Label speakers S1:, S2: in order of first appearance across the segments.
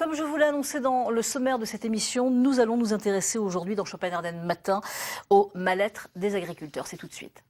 S1: comme je vous l'ai annoncé dans le sommaire de cette émission, nous allons nous intéresser aujourd'hui dans Champagne-Ardenne Matin au mal-être des agriculteurs. C'est tout de suite.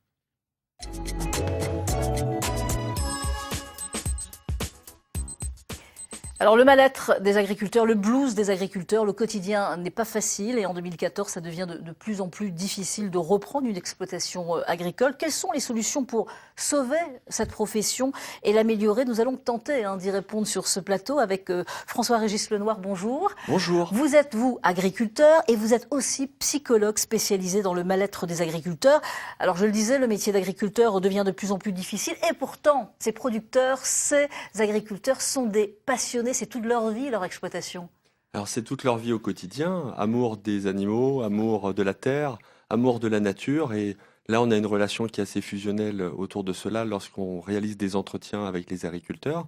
S1: Alors le mal-être des agriculteurs, le blues des agriculteurs, le quotidien n'est pas facile et en 2014, ça devient de plus en plus difficile de reprendre une exploitation agricole. Quelles sont les solutions pour sauver cette profession et l'améliorer? Nous allons tenter d'y répondre sur ce plateau avec François-Régis Lenoir. Bonjour.
S2: Bonjour.
S1: Vous êtes, vous, agriculteur et vous êtes aussi psychologue spécialisé dans le mal-être des agriculteurs. Alors je le disais, le métier d'agriculteur devient de plus en plus difficile et pourtant, ces producteurs, ces agriculteurs sont des passionnés. C'est toute leur vie, leur exploitation.
S2: Alors c'est toute leur vie au quotidien, amour des animaux, amour de la terre, amour de la nature. Et là, on a une relation qui est assez fusionnelle autour de cela lorsqu'on réalise des entretiens avec les agriculteurs.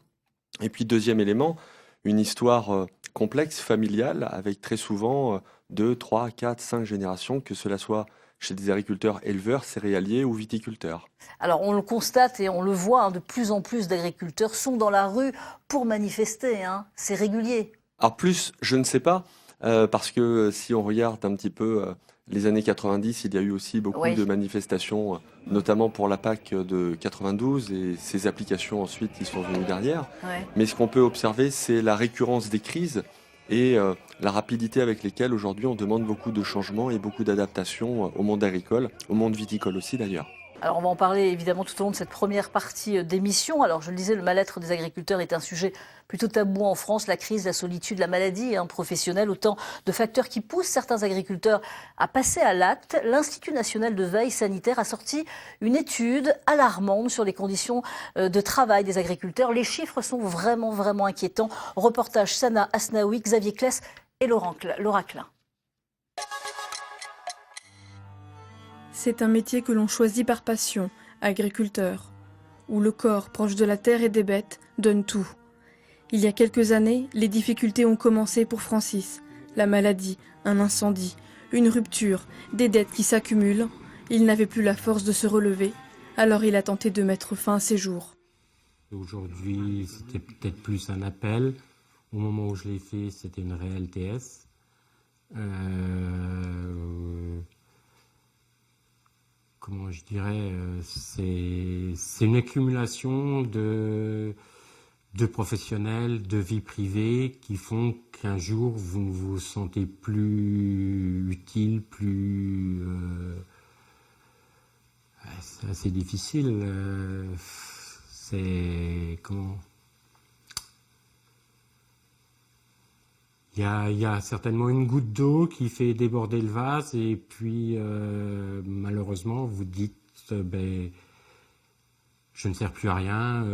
S2: Et puis deuxième élément, une histoire complexe, familiale, avec très souvent 2, 3, 4, 5 générations, que cela soit chez des agriculteurs éleveurs, céréaliers ou viticulteurs.
S1: Alors on le constate et on le voit, de plus en plus d'agriculteurs sont dans la rue pour manifester, c'est régulier.
S2: Alors plus, je ne sais pas, parce que si on regarde un petit peu les années 90, il y a eu aussi beaucoup de manifestations, notamment pour la PAC de 92 et ses applications ensuite qui sont venues derrière.
S1: Ouais.
S2: Mais ce qu'on peut observer, c'est la récurrence des crises et la rapidité avec lesquelles aujourd'hui on demande beaucoup de changements et beaucoup d'adaptations au monde agricole, au monde viticole aussi d'ailleurs.
S1: Alors on va en parler évidemment tout au long de cette première partie d'émission. Alors je le disais, le mal-être des agriculteurs est un sujet plutôt tabou en France. La crise, la solitude, la maladie professionnelle, autant de facteurs qui poussent certains agriculteurs à passer à l'acte. L'Institut national de veille sanitaire a sorti une étude alarmante sur les conditions de travail des agriculteurs. Les chiffres sont vraiment inquiétants. Reportage Sana Asnaoui, Xavier Kless et Laura Klein.
S3: C'est un métier que l'on choisit par passion, agriculteur, où le corps proche de la terre et des bêtes donne tout. Il y a quelques années, les difficultés ont commencé pour Francis. La maladie, un incendie, une rupture, des dettes qui s'accumulent. Il n'avait plus la force de se relever, alors il a tenté de mettre fin à ses jours.
S4: Aujourd'hui, c'était peut-être plus un appel. Au moment où je l'ai fait, c'était une réelle TS. Comment je dirais, c'est une accumulation de professionnels, de vie privée qui font qu'un jour vous ne vous sentez plus utile, c'est assez difficile. Il y a certainement une goutte d'eau qui fait déborder le vase et puis malheureusement vous dites je ne sers plus à rien,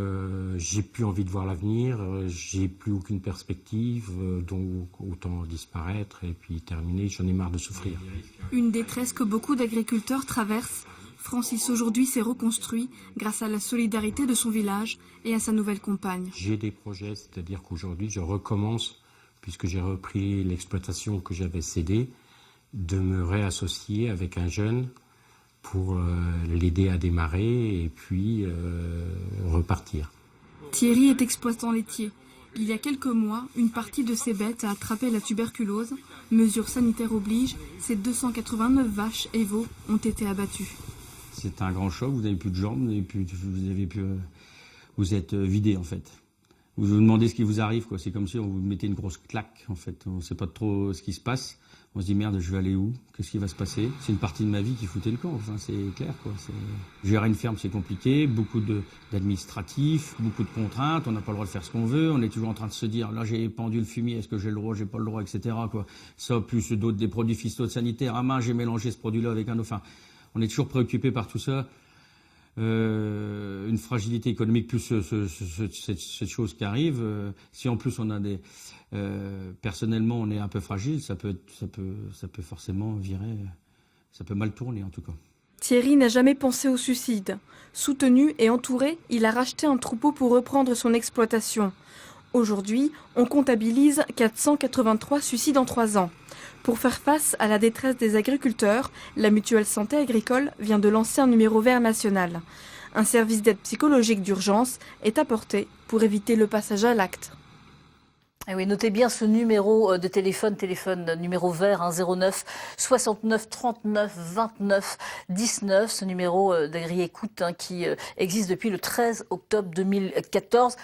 S4: j'ai plus envie de voir l'avenir, j'ai plus aucune perspective, donc autant disparaître et puis terminer, j'en ai marre de souffrir.
S3: Une détresse que beaucoup d'agriculteurs traversent. Francis aujourd'hui s'est reconstruit grâce à la solidarité de son village et à sa nouvelle compagne.
S4: J'ai des projets, c'est-à-dire qu'aujourd'hui je recommence, puisque j'ai repris l'exploitation que j'avais cédée, de me réassocier avec un jeune pour l'aider à démarrer et puis repartir.
S3: Thierry est exploitant laitier. Il y a quelques mois, une partie de ses bêtes a attrapé la tuberculose. Mesures sanitaires obligent, ses 289 vaches et veaux ont été abattues.
S5: C'est un grand choc, vous n'avez plus de jambes, vous êtes vidé en fait. Vous vous demandez ce qui vous arrive, quoi. C'est comme si on vous mettait une grosse claque, en fait. On ne sait pas trop ce qui se passe. On se dit, merde, je vais aller où? Qu'est-ce qui va se passer? C'est une partie de ma vie qui foutait le camp. Enfin, c'est clair, quoi. Gérer une ferme, c'est compliqué. Beaucoup d'administratifs, beaucoup de contraintes. On n'a pas le droit de faire ce qu'on veut. On est toujours en train de se dire, là, j'ai pendu le fumier. Est-ce que j'ai le droit? J'ai pas le droit, etc., quoi. Ça, plus des produits phytosanitaires. Ah mince, j'ai mélangé ce produit-là avec un autre. Enfin, on est toujours préoccupé par tout ça. Une fragilité économique plus cette chose qui arrive. Si en plus on a personnellement on est un peu fragile, ça peut forcément virer, ça peut mal tourner en tout cas.
S3: Thierry n'a jamais pensé au suicide. Soutenu et entouré, il a racheté un troupeau pour reprendre son exploitation. Aujourd'hui, on comptabilise 483 suicides en 3 ans. Pour faire face à la détresse des agriculteurs, la Mutuelle Santé Agricole vient de lancer un numéro vert national. Un service d'aide psychologique d'urgence est apporté pour éviter le passage à l'acte.
S1: Et oui, notez bien ce numéro de téléphone numéro vert, 09 69 39 29 19, ce numéro d'Agri-Écoute qui existe depuis le 13 octobre 2014.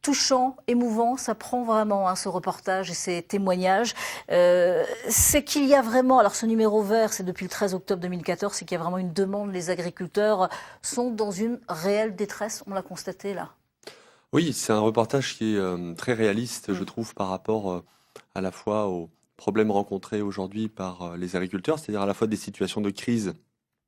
S1: Touchant, émouvant, ça prend vraiment ce reportage et ces témoignages. C'est qu'il y a vraiment, alors ce numéro vert, c'est depuis le 13 octobre 2014, c'est qu'il y a vraiment une demande. Les agriculteurs sont dans une réelle détresse, on l'a constaté là.
S2: Oui, c'est un reportage qui est très réaliste, je trouve, par rapport à la fois aux problèmes rencontrés aujourd'hui par les agriculteurs, c'est-à-dire à la fois des situations de crise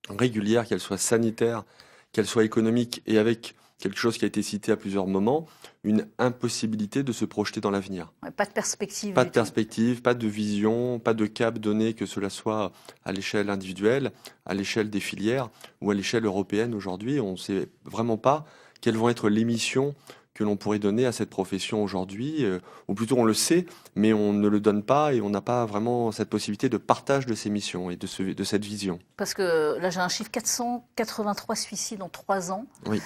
S2: régulières, qu'elles soient sanitaires, qu'elles soient économiques, et avec quelque chose qui a été cité à plusieurs moments, une impossibilité de se projeter dans l'avenir.
S1: Ouais, pas de perspective.
S2: Pas de perspective, pas de vision, pas de cap donné, que cela soit à l'échelle individuelle, à l'échelle des filières ou à l'échelle européenne aujourd'hui. On ne sait vraiment pas quelles vont être les missions que l'on pourrait donner à cette profession aujourd'hui, ou plutôt on le sait, mais on ne le donne pas et on n'a pas vraiment cette possibilité de partage de ces missions et de cette vision.
S1: Parce que là j'ai un chiffre, 483 suicides en 3 ans.
S2: Oui.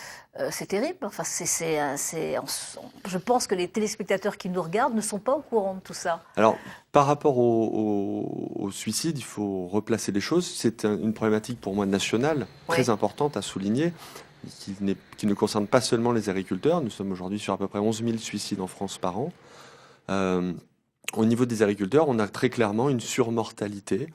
S1: C'est terrible. Enfin, je pense que les téléspectateurs qui nous regardent ne sont pas au courant de tout ça.
S2: Alors, par rapport au suicide, il faut replacer les choses. C'est une problématique pour moi nationale, très importante à souligner, qui ne concerne pas seulement les agriculteurs. Nous sommes aujourd'hui sur à peu près 11 000 suicides en France par an. Au niveau des agriculteurs, on a très clairement une surmortalité,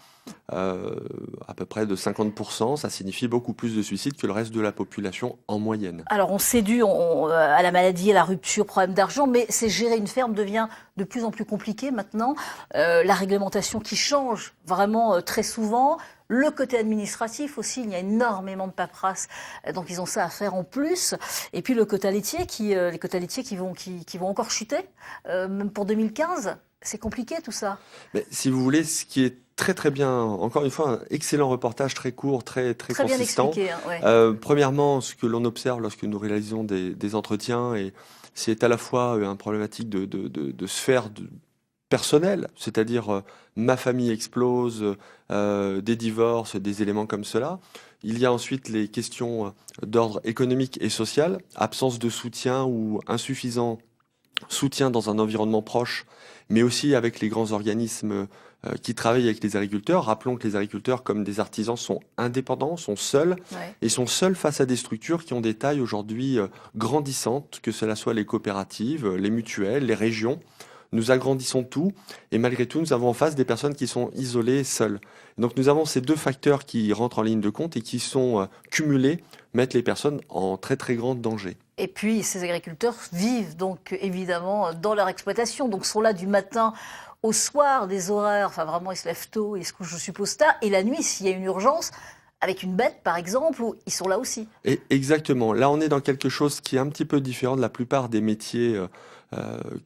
S2: à peu près de 50%. Ça signifie beaucoup plus de suicides que le reste de la population en moyenne.
S1: Alors on s'est dû à la maladie, à la rupture, problème d'argent, mais gérer une ferme devient de plus en plus compliqué maintenant. La réglementation qui change vraiment très souvent. Le côté administratif aussi, il y a énormément de paperasse, donc ils ont ça à faire en plus. Et puis le quota laitier, les quotas laitiers qui vont encore chuter, même pour 2015. C'est compliqué tout ça.
S2: Mais si vous voulez, ce qui est très très bien, encore une fois, un excellent reportage, très court, très consistant.
S1: Bien expliqué, ouais.
S2: Premièrement, ce que l'on observe lorsque nous réalisons des entretiens, et c'est à la fois une problématique de sphère personnelle, c'est-à-dire ma famille explose, des divorces, des éléments comme cela. Il y a ensuite les questions d'ordre économique et social, absence de soutien ou insuffisant soutien dans un environnement proche, mais aussi avec les grands organismes qui travaillent avec les agriculteurs. Rappelons que les agriculteurs, comme des artisans, sont indépendants, sont seuls, et sont seuls face à des structures qui ont des tailles aujourd'hui grandissantes, que cela soit les coopératives, les mutuelles, les régions. Nous agrandissons tout, et malgré tout, nous avons en face des personnes qui sont isolées, seules. Donc nous avons ces deux facteurs qui rentrent en ligne de compte et qui sont cumulés, mettent les personnes en très très grand danger.
S1: Et puis ces agriculteurs vivent donc évidemment dans leur exploitation, donc sont là du matin au soir, des horaires, enfin vraiment ils se lèvent tôt, ils se couchent je suppose tard, et la nuit s'il y a une urgence, avec une bête par exemple, où ils sont là aussi.
S2: Et exactement, là on est dans quelque chose qui est un petit peu différent de la plupart des métiers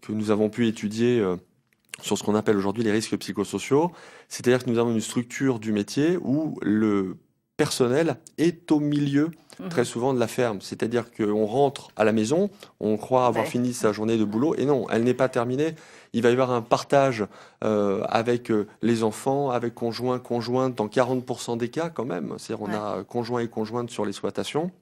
S2: que nous avons pu étudier sur ce qu'on appelle aujourd'hui les risques psychosociaux. C'est-à-dire que nous avons une structure du métier où le personnel est au milieu très souvent de la ferme. C'est-à-dire qu'on rentre à la maison, on croit avoir fini sa journée de boulot, et non, elle n'est pas terminée. Il va y avoir un partage avec les enfants, avec conjoints, conjointes, dans 40% des cas quand même. C'est-à-dire on a conjoints et conjointes sur l'exploitation,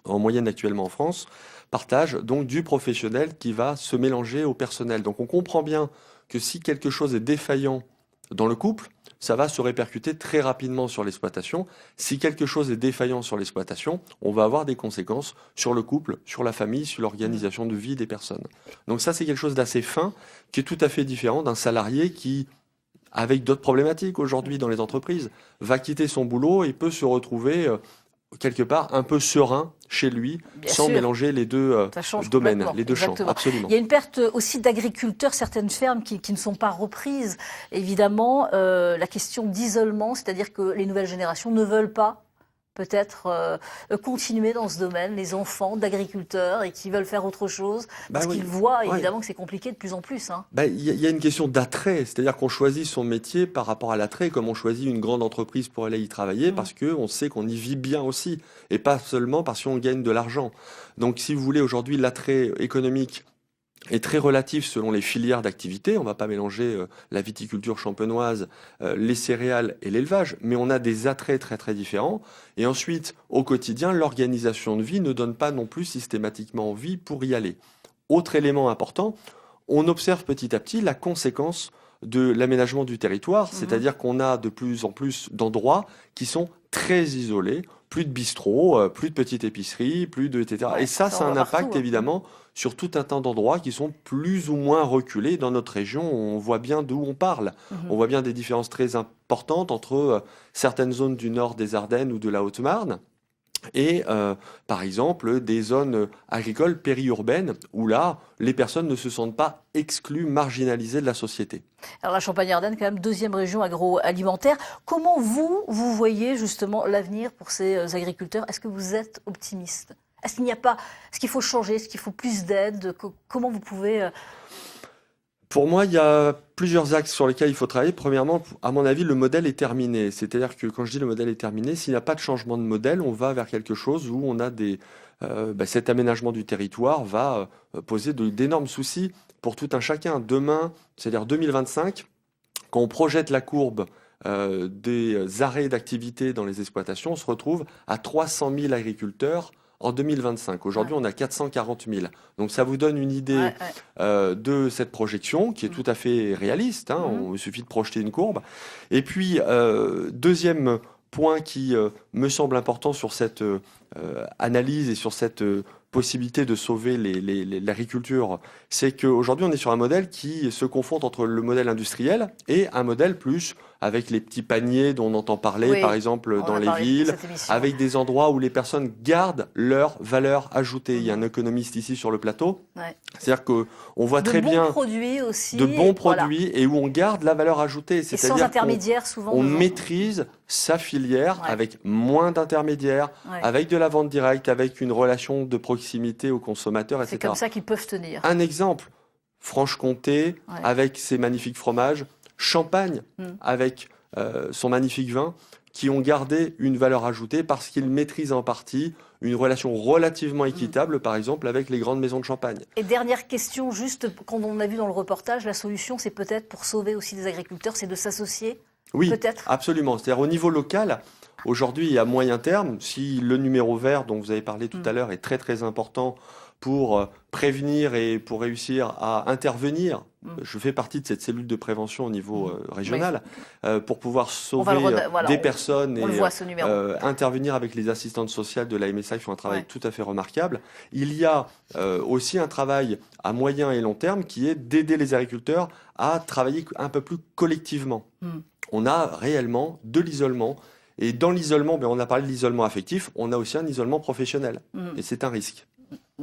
S2: en moyenne actuellement en France. Partage donc du professionnel qui va se mélanger au personnel. Donc on comprend bien que si quelque chose est défaillant dans le couple, ça va se répercuter très rapidement sur l'exploitation. Si quelque chose est défaillant sur l'exploitation, on va avoir des conséquences sur le couple, sur la famille, sur l'organisation de vie des personnes. Donc ça, c'est quelque chose d'assez fin, qui est tout à fait différent d'un salarié qui, avec d'autres problématiques aujourd'hui dans les entreprises, va quitter son boulot et peut se retrouver quelque part un peu serein chez lui, sans mélanger les deux domaines, les deux champs. Absolument.
S1: Il y a une perte aussi d'agriculteurs, certaines fermes qui ne sont pas reprises. Évidemment, la question d'isolement, c'est-à-dire que les nouvelles générations ne veulent pas peut-être continuer dans ce domaine, les enfants d'agriculteurs et qui veulent faire autre chose, parce qu'ils voient évidemment que c'est compliqué de plus en plus.
S2: Il y a une question d'attrait, c'est-à-dire qu'on choisit son métier par rapport à l'attrait, comme on choisit une grande entreprise pour aller y travailler, parce qu'on sait qu'on y vit bien aussi, et pas seulement parce qu'on gagne de l'argent. Donc si vous voulez, aujourd'hui, l'attrait économique est très relatif selon les filières d'activité. On ne va pas mélanger la viticulture champenoise, les céréales et l'élevage, mais on a des attraits très très différents. Et ensuite, au quotidien, l'organisation de vie ne donne pas non plus systématiquement envie pour y aller. Autre élément important, on observe petit à petit la conséquence de l'aménagement du territoire, c'est-à-dire qu'on a de plus en plus d'endroits qui sont très isolés, plus de bistrots, plus de petites épiceries, plus de etc.
S1: Ouais,
S2: Et ça
S1: ça, on
S2: a un
S1: voit
S2: impact
S1: partout, hein.
S2: évidemment sur tout un tas d'endroits qui sont plus ou moins reculés dans notre région. On voit bien d'où on parle. On voit bien des différences très importantes entre certaines zones du nord des Ardennes ou de la Haute-Marne et par exemple des zones agricoles périurbaines où là, les personnes ne se sentent pas exclues, marginalisées de la société.
S1: Alors la Champagne-Ardenne, quand même, deuxième région agroalimentaire. Comment vous voyez justement l'avenir pour ces agriculteurs? Est-ce que vous êtes optimiste? Est-ce qu'il n'y a pas, est-ce qu'il faut changer? Est-ce qu'il faut plus d'aide? Comment vous pouvez...
S2: Pour moi, il y a plusieurs axes sur lesquels il faut travailler. Premièrement, à mon avis, le modèle est terminé. C'est-à-dire que quand je dis le modèle est terminé, s'il n'y a pas de changement de modèle, on va vers quelque chose où on a cet aménagement du territoire va poser d'énormes soucis pour tout un chacun. Demain, c'est-à-dire 2025, quand on projette la courbe des arrêts d'activité dans les exploitations, on se retrouve à 300 000 agriculteurs en 2025. Aujourd'hui, on a 440 000. Donc ça vous donne une idée de cette projection qui est tout à fait réaliste. Il suffit de projeter une courbe. Et puis, deuxième point qui me semble important sur cette analyse et sur cette possibilité de sauver l'agriculture, c'est qu'aujourd'hui, on est sur un modèle qui se confronte entre le modèle industriel et un modèle plus avec les petits paniers dont on entend parler, par exemple, dans les villes, avec des endroits où les personnes gardent leur valeur ajoutée. Il y a un économiste ici sur le plateau. C'est-à-dire qu'on voit très bien
S1: de bons produits aussi,
S2: de bons produits et où on garde la valeur ajoutée.
S1: Et sans intermédiaire, souvent.
S2: On maîtrise sa filière avec moins d'intermédiaires, avec de la vente directe, avec une relation de proximité aux consommateurs, etc.
S1: C'est comme ça qu'ils peuvent tenir.
S2: Un exemple, Franche-Comté, avec ses magnifiques fromages, Champagne, avec son magnifique vin, qui ont gardé une valeur ajoutée parce qu'ils maîtrisent en partie une relation relativement équitable, par exemple, avec les grandes maisons de champagne.
S1: Et dernière question, juste, quand on a vu dans le reportage, la solution, c'est peut-être pour sauver aussi des agriculteurs, c'est de s'associer?
S2: Oui,
S1: peut-être.
S2: Absolument. C'est-à-dire au niveau local, aujourd'hui, à moyen terme, si le numéro vert dont vous avez parlé tout à l'heure est très très important pour prévenir et pour réussir à intervenir, je fais partie de cette cellule de prévention au niveau régional, pour pouvoir sauver des personnes et intervenir avec les assistantes sociales de la MSA qui font un travail tout à fait remarquable. Il y a aussi un travail à moyen et long terme qui est d'aider les agriculteurs à travailler un peu plus collectivement. On a réellement de l'isolement. Et dans l'isolement, on a parlé de l'isolement affectif, on a aussi un isolement professionnel. Et c'est un risque.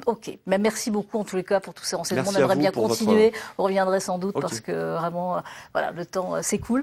S1: Ok, mais merci beaucoup en tous les cas pour tous ces renseignements. On aimerait bien continuer. On reviendrait sans doute parce que vraiment, le temps s'écoule.